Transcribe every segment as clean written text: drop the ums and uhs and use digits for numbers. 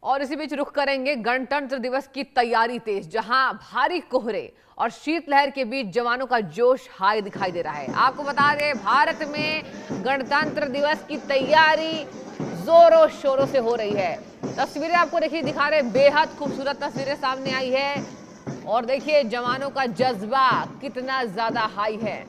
और इसी बीच रुख करेंगे गणतंत्र दिवस की तैयारी तेज, जहां भारी कोहरे और शीतलहर के बीच जवानों का जोश हाई दिखाई दे रहा है। आपको बता दें, भारत में गणतंत्र दिवस की तैयारी जोरों शोरों से हो रही है। तस्वीरें आपको देखिए दिखा रहे, बेहद खूबसूरत तस्वीरें सामने आई है और देखिए जवानों का जज्बा कितना ज्यादा हाई है।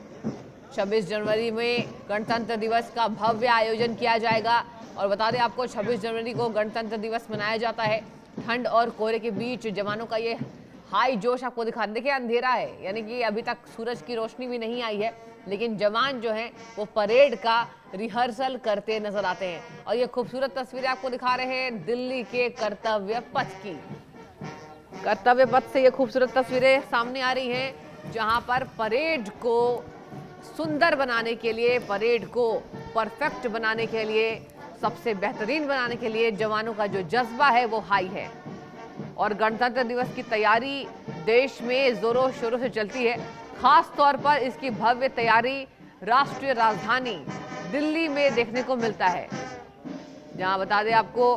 26 जनवरी में गणतंत्र दिवस का भव्य आयोजन किया जाएगा और बता दें आपको 26 जनवरी को गणतंत्र दिवस मनाया जाता है। ठंड और कोहरे के बीच जवानों का ये हाई जोश आपको दिखा, देखिए अंधेरा है, यानी कि अभी तक सूरज की रोशनी भी नहीं आई है, लेकिन जवान जो हैं वो परेड का रिहर्सल करते नजर आते हैं। और ये खूबसूरत तस्वीरें आपको दिखा रहे हैं दिल्ली के कर्तव्य पथ की। कर्तव्य पथ से ये खूबसूरत तस्वीरें सामने आ रही हैं, जहां पर परेड को सुंदर बनाने के लिए, परेड को परफेक्ट बनाने के लिए, सबसे बेहतरीन बनाने के लिए जवानों का जो जज्बा है वो हाई है। और गणतंत्र दिवस की तैयारी देश में जोरों शोरों से चलती है। खास तौर पर इसकी भव्य तैयारी राष्ट्रीय राजधानी दिल्ली में देखने को मिलता है, जहां बता दें आपको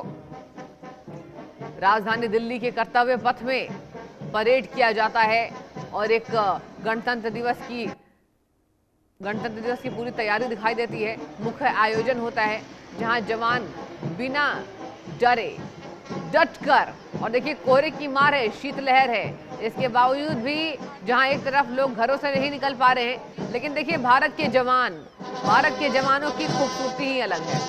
राजधानी दिल्ली के कर्तव्य पथ में परेड किया जाता है और एक गणतंत्र दिवस की पूरी तैयारी दिखाई देती है। मुख्य आयोजन होता है जहां जवान बिना डरे डटकर, और देखिए कोहरे की मार है, शीतलहर है, इसके बावजूद भी जहां एक तरफ लोग घरों से नहीं निकल पा रहे हैं, लेकिन देखिए भारत के जवानों की खूबसूरती ही अलग है।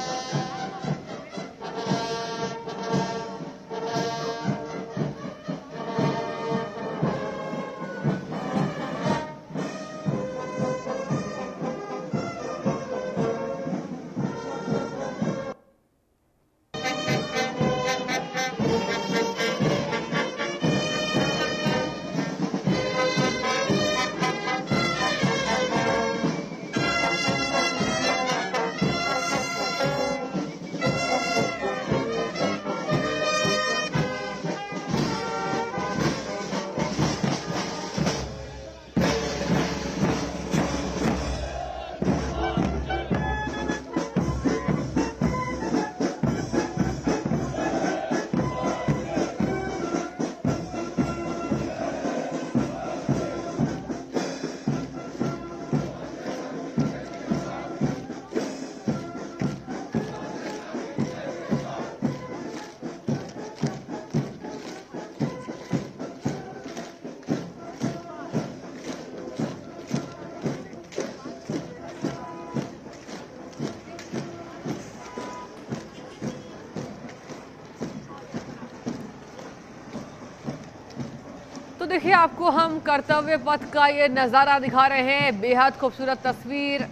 तो देखिए आपको हम कर्तव्य पथ का ये नज़ारा दिखा रहे हैं, बेहद खूबसूरत तस्वीर।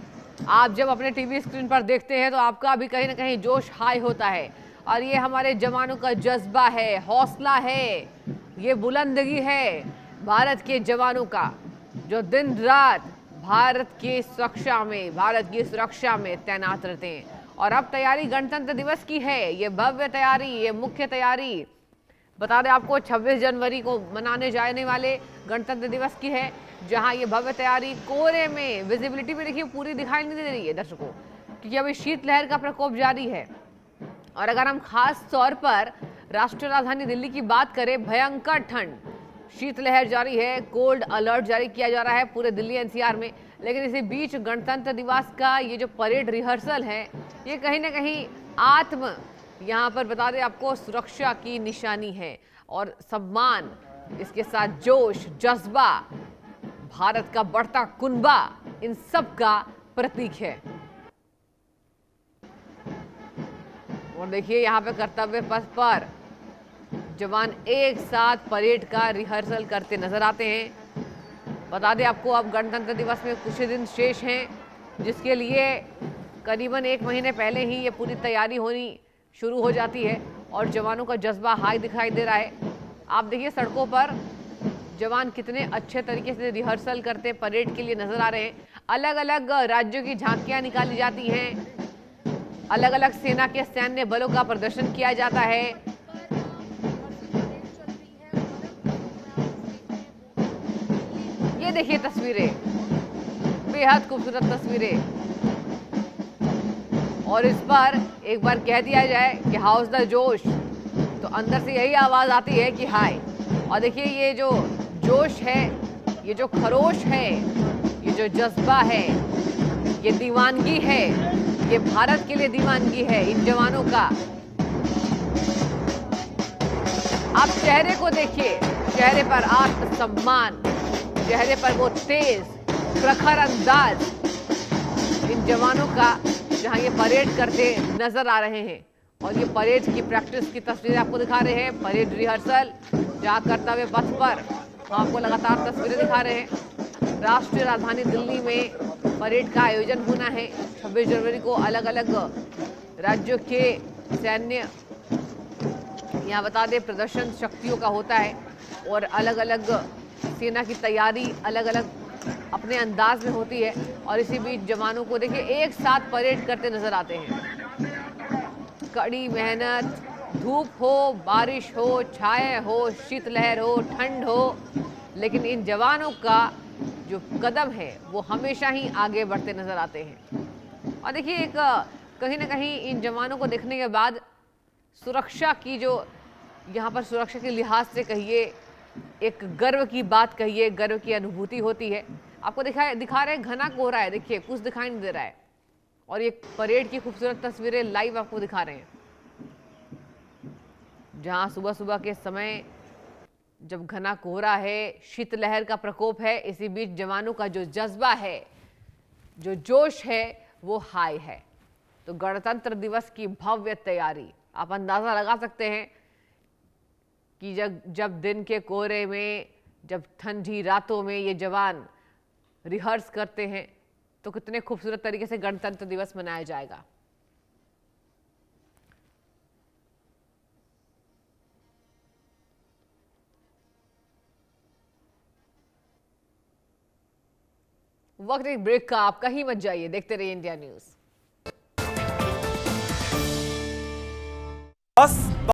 आप जब अपने टीवी स्क्रीन पर देखते हैं तो आपका भी कहीं ना कहीं जोश हाई होता है और ये हमारे जवानों का जज्बा है, हौसला है, ये बुलंदगी है भारत के जवानों का, जो दिन रात भारत की सुरक्षा में तैनात रहते हैं। और अब तैयारी गणतंत्र दिवस की है, ये भव्य तैयारी, ये मुख्य तैयारी बता दें आपको 26 जनवरी को मनाने जाने वाले गणतंत्र दिवस की है, जहां ये भव्य तैयारी कोहरे में, विजिबिलिटी भी देखिए पूरी दिखाई नहीं दे रही है दर्शकों, क्योंकि अभी शीतलहर का प्रकोप जारी है। और अगर हम खास तौर पर राष्ट्रीय राजधानी दिल्ली की बात करें, भयंकर ठंड, शीतलहर जारी है, कोल्ड अलर्ट जारी किया जा रहा है पूरे दिल्ली एनसीआर में। लेकिन इसी बीच गणतंत्र दिवस का ये जो परेड रिहर्सल है, ये कहीं ना कहीं यहाँ पर बता दें आपको सुरक्षा की निशानी है और सम्मान, इसके साथ जोश, जज्बा, भारत का बढ़ता कुनबा, इन सब का प्रतीक है। और देखिए यहाँ पे कर्तव्य पथ पर जवान एक साथ परेड का रिहर्सल करते नजर आते हैं। बता दें आपको अब गणतंत्र दिवस में कुछ ही दिन शेष हैं, जिसके लिए करीबन 1 महीने पहले ही ये पूरी तैयारी होनी शुरू हो जाती है और जवानों का जज्बा हाई दिखाई दे रहा है। आप देखिए सड़कों पर जवान कितने अच्छे तरीके से रिहर्सल करते परेड के लिए नजर आ रहे हैं। अलग अलग राज्यों की झांकियां निकाली जाती हैं, अलग अलग सेना के सैन्य बलों का प्रदर्शन किया जाता है। ये देखिए तस्वीरें, बेहद खूबसूरत तस्वीरें। और इस पर एक बार कह दिया जाए कि हाउस द जोश, तो अंदर से यही आवाज आती है कि हाय। और देखिए ये जो जोश है, ये जो खरोश है, ये जो जज्बा है, ये दीवानगी है, ये भारत के लिए दीवानगी है इन जवानों का। आप चेहरे को देखिए, चेहरे पर आत्मसम्मान, चेहरे पर वो तेज प्रखर अंदाज इन जवानों का, जहां ये परेड करते नजर आ रहे हैं। और ये परेड की प्रैक्टिस की तस्वीरें आपको दिखा रहे हैं, परेड रिहर्सल जहां कर्तव्य पथ पर हम आपको लगातार तस्वीरें दिखा रहे हैं। राष्ट्रीय राजधानी दिल्ली में परेड का आयोजन होना है 26 जनवरी को। अलग अलग राज्यों के सैन्य, यहाँ बता दें, प्रदर्शन शक्तियों का होता है और अलग अलग सेना की तैयारी अलग अलग अपने अंदाज में होती है। और इसी बीच जवानों को देखिए एक साथ परेड करते नजर आते हैं। कड़ी मेहनत, धूप हो, बारिश हो, छाए हो, शीतलहर हो, ठंड हो, लेकिन इन जवानों का जो कदम है वो हमेशा ही आगे बढ़ते नजर आते हैं। और देखिए एक कहीं ना कहीं इन जवानों को देखने के बाद सुरक्षा की, जो यहाँ पर सुरक्षा के लिहाज से कहिए, एक गर्व की बात कहिए, गर्व की अनुभूति होती है। आपको दिखा रहे हैं घना कोहरा है, देखिए कुछ दिखाई नहीं दे रहा है। और ये परेड की खूबसूरत तस्वीरें लाइव आपको दिखा रहे हैं, जहां सुबह सुबह के समय जब घना कोहरा है, शीतलहर का प्रकोप है, इसी बीच जवानों का जो जज्बा है, जो जोश है, वो हाई है। तो गणतंत्र दिवस की भव्य तैयारी, आप अंदाजा लगा सकते हैं कि जब दिन के कोहरे में, जब ठंडी रातों में ये जवान रिहर्स करते हैं तो कितने खूबसूरत तरीके से गणतंत्र दिवस मनाया जाएगा। वक्त एक ब्रेक का, आप कहीं मत जाइए, देखते रहिए इंडिया न्यूज। बस